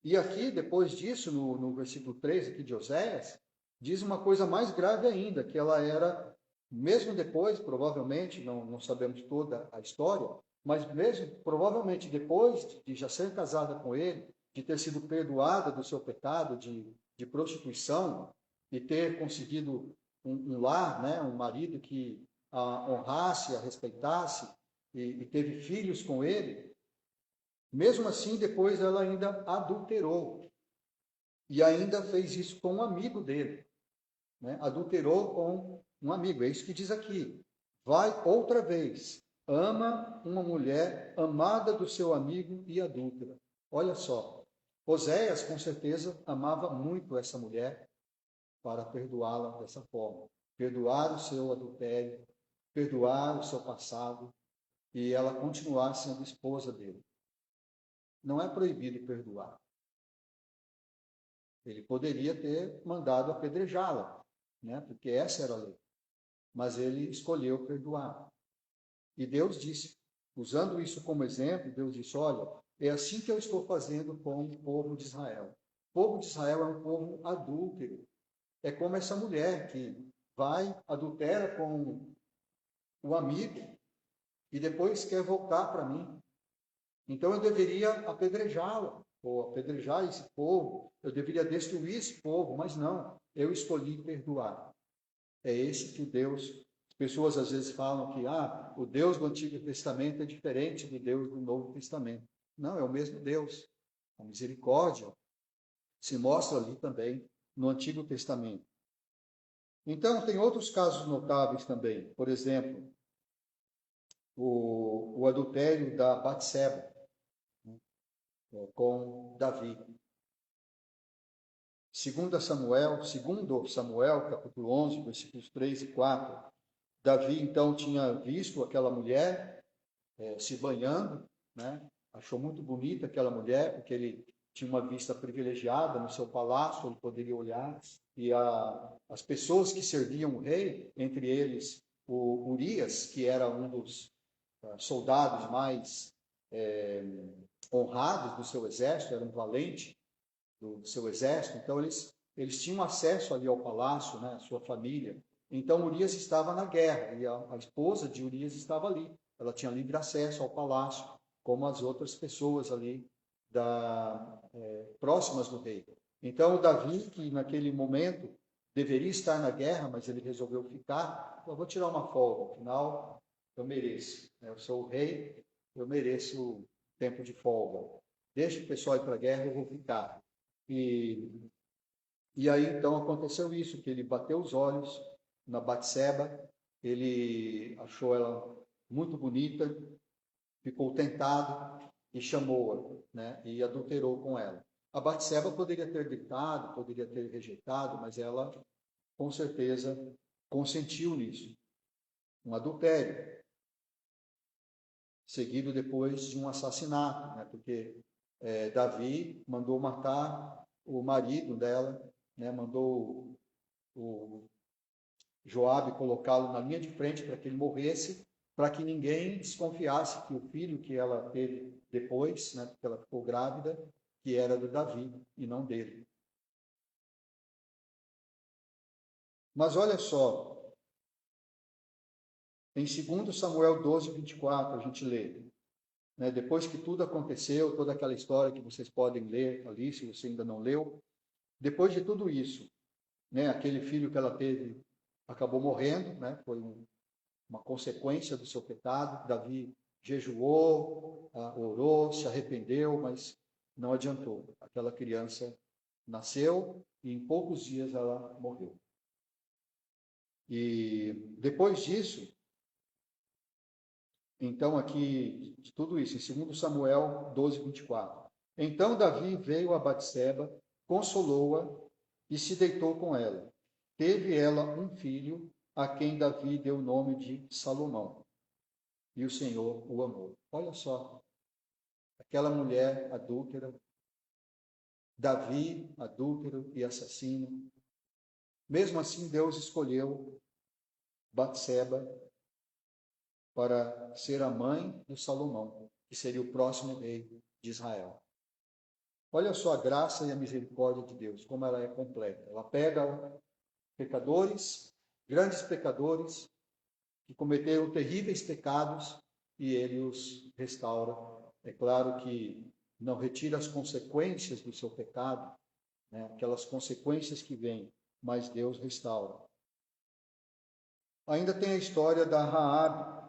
A: E aqui, depois disso, no versículo 3 aqui de Oséias, diz uma coisa mais grave ainda, que ela era, mesmo depois, provavelmente, não sabemos toda a história, mas mesmo provavelmente depois de já ser casada com ele, de ter sido perdoada do seu pecado de prostituição e ter conseguido um lar, né, um marido que a honrasse, a respeitasse e teve filhos com ele, mesmo assim, depois ela ainda adulterou. E ainda fez isso com um amigo dele. Né? Adulterou com um amigo. É isso que diz aqui. Vai outra vez. Ama uma mulher amada do seu amigo e adúltera. Olha só. Oséias, com certeza, amava muito essa mulher para perdoá-la dessa forma. Perdoar o seu adultério, perdoar o seu passado e ela continuar sendo esposa dele. Não é proibido perdoar. Ele poderia ter mandado apedrejá-la, né? Porque essa era a lei. Mas ele escolheu perdoar. E Deus disse, usando isso como exemplo, Deus disse: olha, é assim que eu estou fazendo com o povo de Israel. O povo de Israel é um povo adúltero. É como essa mulher que vai, adultera com o amigo e depois quer voltar para mim. Então eu deveria apedrejá-la, ou apedrejar esse povo, eu deveria destruir esse povo, mas não, eu escolhi perdoar. É esse que Deus, as pessoas às vezes falam que o Deus do Antigo Testamento é diferente do Deus do Novo Testamento. Não, é o mesmo Deus. A misericórdia se mostra ali também no Antigo Testamento. Então, tem outros casos notáveis também. Por exemplo, o adultério da Batseba com Davi. Segundo Samuel, capítulo 11, versículos 3 e 4, Davi então tinha visto aquela mulher se banhando, né? Achou muito bonita aquela mulher, porque ele tinha uma vista privilegiada no seu palácio, ele poderia olhar, e as pessoas que serviam o rei, entre eles o Urias, que era um dos soldados mais honrados do seu exército, era um valente do seu exército, então eles tinham acesso ali ao palácio, né, a sua família. Então Urias estava na guerra e a esposa de Urias estava ali. Ela tinha livre acesso ao palácio, como as outras pessoas ali próximas do rei. Então Davi, que naquele momento deveria estar na guerra, mas ele resolveu ficar, eu vou tirar uma folga, afinal eu mereço. Eu sou o rei, eu mereço tempo de folga. Deixa o pessoal ir para a guerra, eu vou ficar. E aí então aconteceu isso, que ele bateu os olhos na Batseba, ele achou ela muito bonita, ficou tentado e chamou-a, né, e adulterou com ela. A Batseba poderia ter gritado, poderia ter rejeitado, mas ela com certeza consentiu nisso, um adultério, seguido depois de um assassinato, né? Porque Davi mandou matar o marido dela, né? Mandou o Joabe colocá-lo na linha de frente para que ele morresse, para que ninguém desconfiasse que o filho que ela teve depois, né? Porque ela ficou grávida, que era do Davi e não dele. Mas olha só, em 2 Samuel 12, 24, a gente lê, né, depois que tudo aconteceu, toda aquela história que vocês podem ler ali, se você ainda não leu, depois de tudo isso, né, aquele filho que ela teve acabou morrendo, né, foi uma consequência do seu pecado. Davi jejuou, orou, se arrependeu, mas não adiantou. Aquela criança nasceu e em poucos dias ela morreu. E depois disso, então aqui, de tudo isso, em 2 Samuel 12, 24. Então Davi veio a Batseba, consolou-a e se deitou com ela. Teve ela um filho, a quem Davi deu o nome de Salomão. E o Senhor o amou. Olha só, aquela mulher adúltera, Davi, adúltero e assassino. Mesmo assim, Deus escolheu Batseba para ser a mãe de Salomão, que seria o próximo rei de Israel. Olha só a graça e a misericórdia de Deus, como ela é completa. Ela pega pecadores, grandes pecadores, que cometeram terríveis pecados, e ele os restaura. É claro que não retira as consequências do seu pecado, né? Aquelas consequências que vêm, mas Deus restaura. Ainda tem a história da Raabe,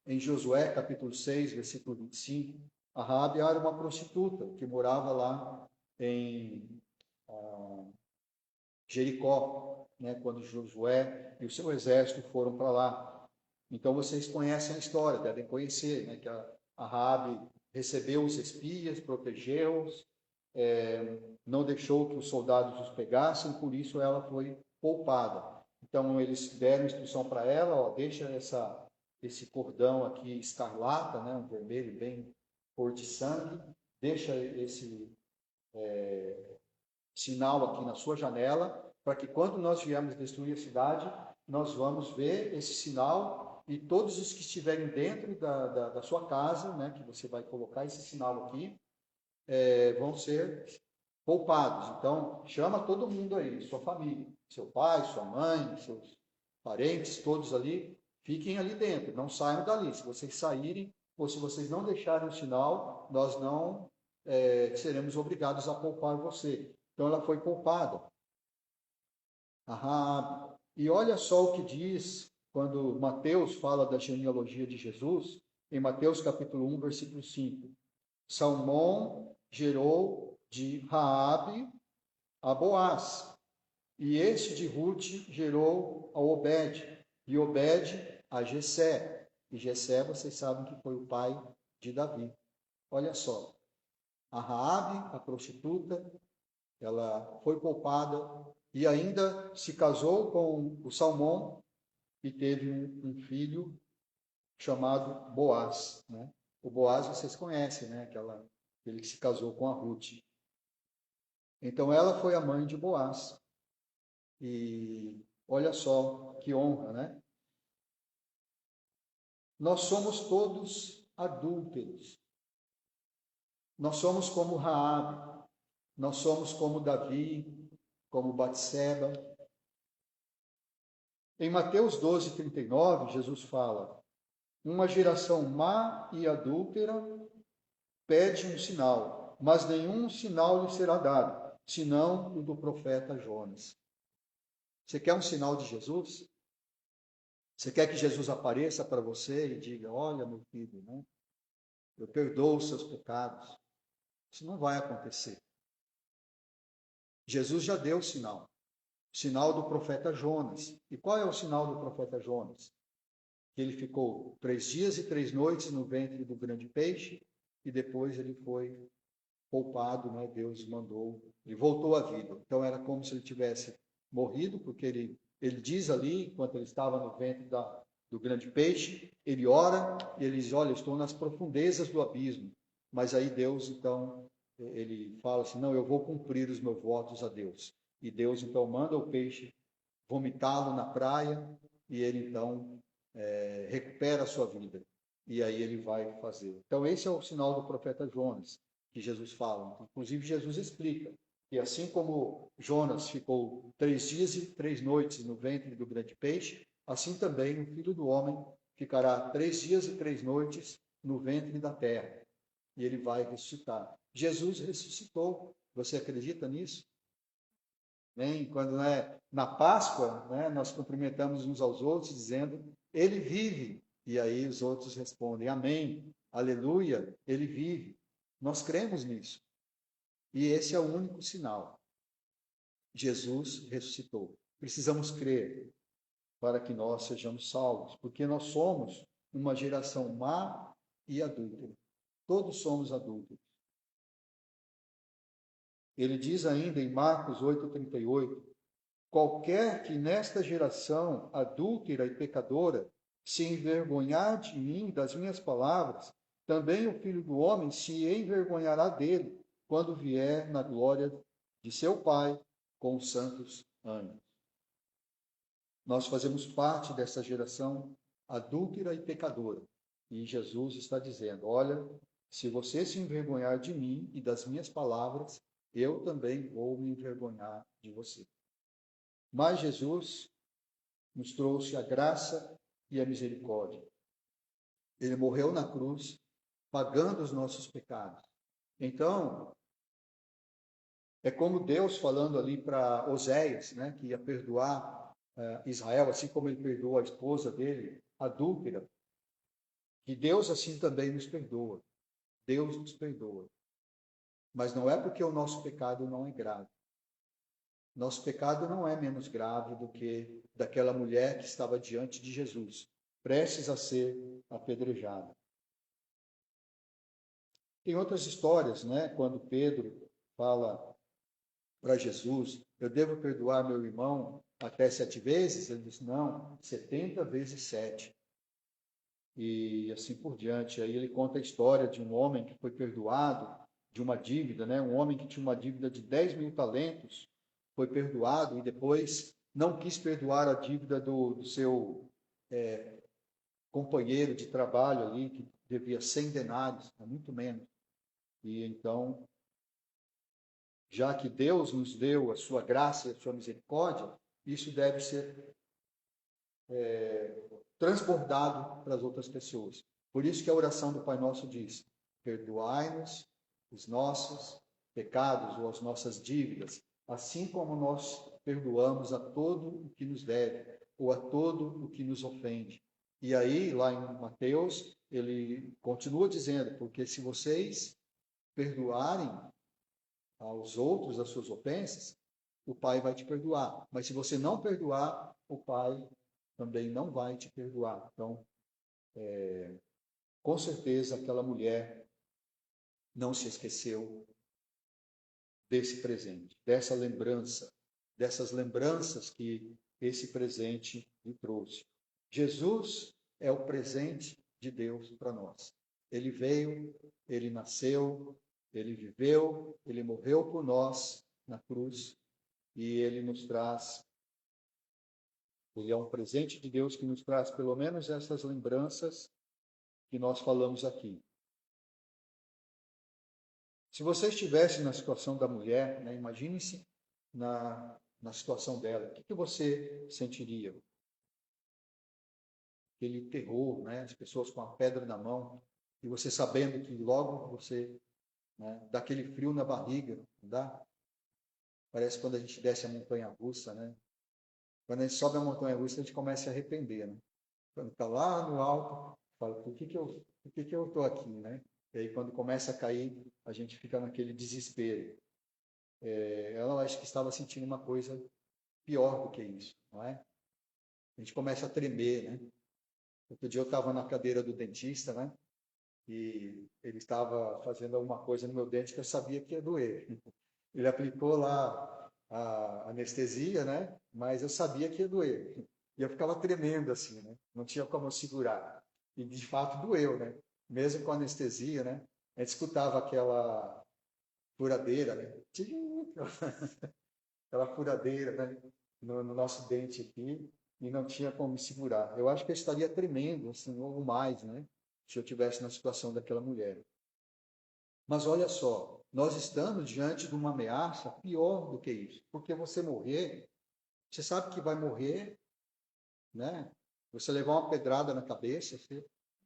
A: em Josué, capítulo 6, versículo 25. A Raabe era uma prostituta que morava lá em Jericó, né, quando Josué e o seu exército foram para lá. Então vocês conhecem a história, devem conhecer, né, que a Raabe recebeu os espias, protegeu-os, não deixou que os soldados os pegassem, por isso ela foi poupada. Então eles deram instrução para ela, ó, deixa esse cordão aqui escarlata, né, um vermelho bem cor de sangue, deixa esse sinal aqui na sua janela, para que quando nós viermos destruir a cidade, nós vamos ver esse sinal e todos os que estiverem dentro da sua casa, né, que você vai colocar esse sinal aqui, vão ser poupados. Então, chama todo mundo aí, sua família, seu pai, sua mãe, seus parentes, todos ali, fiquem ali dentro, não saiam dali. Se vocês saírem, ou se vocês não deixarem o sinal, nós não seremos obrigados a poupar você. Então, ela foi poupada. E olha só o que diz quando Mateus fala da genealogia de Jesus, em Mateus capítulo 1, versículo 5. Salmão gerou de Raabe a Boaz, e este de Ruth gerou a Obed, e Obed a Jessé. E Jessé, vocês sabem que foi o pai de Davi. Olha só, a Raabe, a prostituta, ela foi poupada e ainda se casou com o Salmão e teve um filho chamado Boaz, né? O Boaz vocês conhecem, né? Ele que se casou com a Ruth. Então ela foi a mãe de Boaz. E olha só que honra, né? Nós somos todos adúlteros. Nós somos como Raabe, nós somos como Davi, como Batseba. Em Mateus 12, 39, Jesus fala: uma geração má e adúltera pede um sinal, mas nenhum sinal lhe será dado, senão o do profeta Jonas. Você quer um sinal de Jesus? Você quer que Jesus apareça para você e diga: olha, meu filho, né? Eu perdoo os seus pecados. Isso não vai acontecer. Jesus já deu o sinal. O sinal do profeta Jonas. E qual é o sinal do profeta Jonas? Que ele ficou 3 dias e 3 noites no ventre do grande peixe e depois ele foi poupado, né? Deus mandou, ele voltou à vida. Então era como se ele tivesse morrido, porque ele Ele diz ali, enquanto ele estava no ventre do grande peixe, ele ora e ele diz, olha, estou nas profundezas do abismo. Mas aí Deus, então, ele fala assim, não, eu vou cumprir os meus votos a Deus. E Deus, então, manda o peixe vomitá-lo na praia e ele, então, recupera a sua vida. E aí ele vai fazer. Então, esse é o sinal do profeta Jonas, que Jesus fala. Inclusive, Jesus explica que assim como Jonas ficou 3 dias e 3 noites no ventre do grande peixe, assim também o Filho do Homem ficará 3 dias e 3 noites no ventre da terra. E ele vai ressuscitar. Jesus ressuscitou. Você acredita nisso? Quando na Páscoa, nós cumprimentamos uns aos outros dizendo, ele vive. E aí os outros respondem, amém, aleluia, ele vive. Nós cremos nisso. E esse é o único sinal. Jesus ressuscitou. Precisamos crer para que nós sejamos salvos, porque nós somos uma geração má e adúltera. Todos somos adúlteros. Ele diz ainda em Marcos 8,38, qualquer que nesta geração adúltera e pecadora se envergonhar de mim, das minhas palavras, também o Filho do Homem se envergonhará dele, quando vier na glória de seu Pai com os santos anjos. Nós fazemos parte dessa geração adúltera e pecadora. E Jesus está dizendo, olha, se você se envergonhar de mim e das minhas palavras, eu também vou me envergonhar de você. Mas Jesus nos trouxe a graça e a misericórdia. Ele morreu na cruz, pagando os nossos pecados. Então, é como Deus falando ali para Oséias, que ia perdoar Israel, assim como ele perdoou a esposa dele, adúltera, que Deus assim também nos perdoa. Deus nos perdoa. Mas não é porque o nosso pecado não é grave. Nosso pecado não é menos grave do que daquela mulher que estava diante de Jesus, prestes a ser apedrejada. Tem outras histórias, quando Pedro fala para Jesus, eu devo perdoar meu irmão até 7 vezes? Ele diz, não, 70 vezes 7. E assim por diante. Aí ele conta a história de um homem que foi perdoado de uma dívida, um homem que tinha uma dívida de 10.000 talentos, foi perdoado e depois não quis perdoar a dívida do seu companheiro de trabalho ali, que devia 100 denários, muito menos. E então, já que Deus nos deu a sua graça e a sua misericórdia, isso deve ser transbordado para as outras pessoas. Por isso que a oração do Pai Nosso diz, perdoai-nos os nossos pecados ou as nossas dívidas, assim como nós perdoamos a todo o que nos deve, ou a todo o que nos ofende. E aí, lá em Mateus, ele continua dizendo, porque se vocês perdoarem aos outros as suas ofensas, o Pai vai te perdoar. Mas se você não perdoar, o Pai também não vai te perdoar. Então, com certeza, aquela mulher não se esqueceu desse presente, dessa lembrança, dessas lembranças que esse presente lhe trouxe. Jesus é o presente de Deus para nós. Ele veio, ele nasceu, ele viveu, ele morreu por nós na cruz e ele nos traz, ele é um presente de Deus que nos traz pelo menos essas lembranças que nós falamos aqui. Se você estivesse na situação da mulher, imagine-se na situação dela, o que você sentiria? Aquele terror, as pessoas com a pedra na mão, e você sabendo que logo você dá aquele frio na barriga, não dá? Parece quando a gente desce a montanha-russa, Quando a gente sobe a montanha-russa, a gente começa a se arrepender, Quando está lá no alto, fala, por que eu estou aqui, E aí, quando começa a cair, a gente fica naquele desespero. Ela, acho que estava sentindo uma coisa pior do que isso, não é? A gente começa a tremer, Outro dia eu estava na cadeira do dentista, E ele estava fazendo alguma coisa no meu dente que eu sabia que ia doer. Ele aplicou lá a anestesia, né? Mas eu sabia que ia doer. E eu ficava tremendo assim, né? Não tinha como eu segurar. E de fato doeu, né? Mesmo com anestesia, né? A gente escutava aquela furadeira, né? Tchim, aquela furadeira, né? No nosso dente aqui, e não tinha como me segurar. Eu acho que eu estaria tremendo, assim, ou mais, né? Se eu tivesse na situação daquela mulher. Mas olha só, nós estamos diante de uma ameaça pior do que isso. Porque você morrer, você sabe que vai morrer, né? Você levar uma pedrada na cabeça,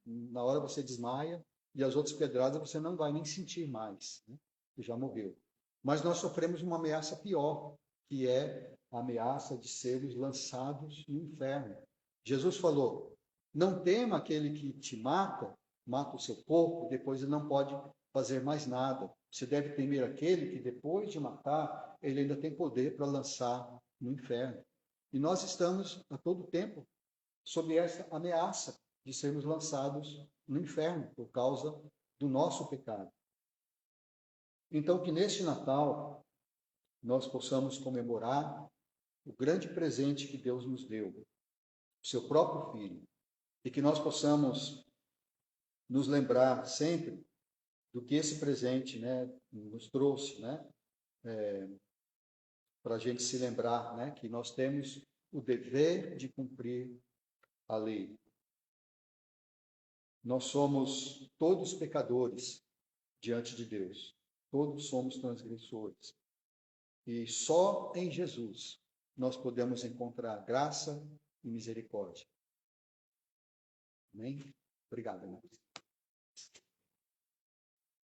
A: na hora você desmaia, e as outras pedradas você não vai nem sentir mais, né? Que já morreu. Mas nós sofremos uma ameaça pior, que é a ameaça de sermos lançados no inferno. Jesus falou: não tema aquele que te mata, mata o seu corpo, depois ele não pode fazer mais nada. Você deve temer aquele que, depois de matar, ele ainda tem poder para lançar no inferno. E nós estamos a todo tempo sob essa ameaça de sermos lançados no inferno por causa do nosso pecado. Então, que neste Natal nós possamos comemorar o grande presente que Deus nos deu, o seu próprio Filho, e que nós possamos nos lembrar sempre do que esse presente, né, nos trouxe, né, para a gente se lembrar, né, que nós temos o dever de cumprir a lei. Nós somos todos pecadores diante de Deus. Todos somos transgressores. E só em Jesus nós podemos encontrar graça e misericórdia. Amém? Obrigado, irmãos.